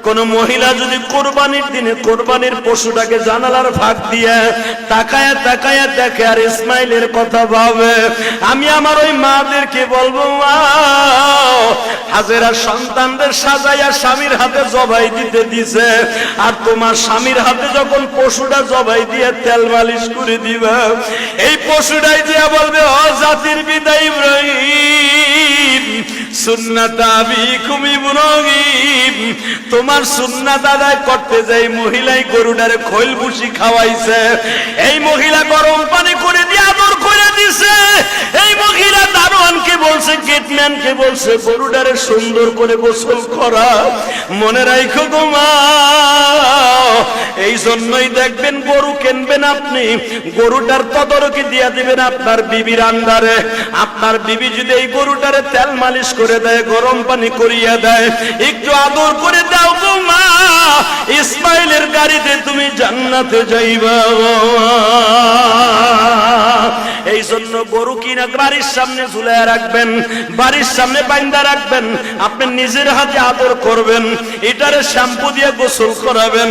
কোন মহিলা যদি কোরবানির দিনে কোরবানির পশুটাকে জানালার ফাঁক দিয়ে তাকায়া তাকায়া দেখে আর ইসমাইলের কথা ভাবে, আমি আমার ওই মাদেরকে বলবো, মা হাজেরা সন্তানদের সাজাইয়া স্বামীর হাতে জবাই দিতে দিছে, আর তোমার স্বামীর হাতে যখন পশুটা জবাই দিয়ে তেল মালিশ করে দিবে, এই পশুটাই দিয়া বলবে, ও জাতির পিতা ইব্রাহিম, সুন্নাত আবিকুম ইব্রাহিম, তোমার সুন্নাত আদায় করতে যাই মহিলাই গরুটারে খৈল ভুসি খাওয়াইছে, এই মহিলা গরম পানি করে দিয়ে আদর করে দিছে, এই মহিলা দারোয়ানকে বলছে, গেটম্যানকে বলছে গরুটারে সুন্দর করে গোসল করা। মনে রাখো গো মা, এই জন্যই দেখবেন গরু কিনবেন আপনি, গরুটার তদারকি দিয়া দিবেন আপনার বিবির আন্ডারে। আপনার বিবি যদি এই গরুটারে তেল মালিশ করে দেয়, গরম পানি করিয়া দেয়, একটু আদর করে দাও গো মা, ইসমাইলের গাড়িতে তুমি জান্নাতে যাইবা। এই জন্য গরু কিনা বাড়ির সামনে ঝুলাইয়া রাখবেন, বাড়ির সামনে বাইন্দা রাখবেন, আপনি নিজের হাতে আদর করবেন, এটারে শ্যাম্পু দিয়ে গোসল করাবেন।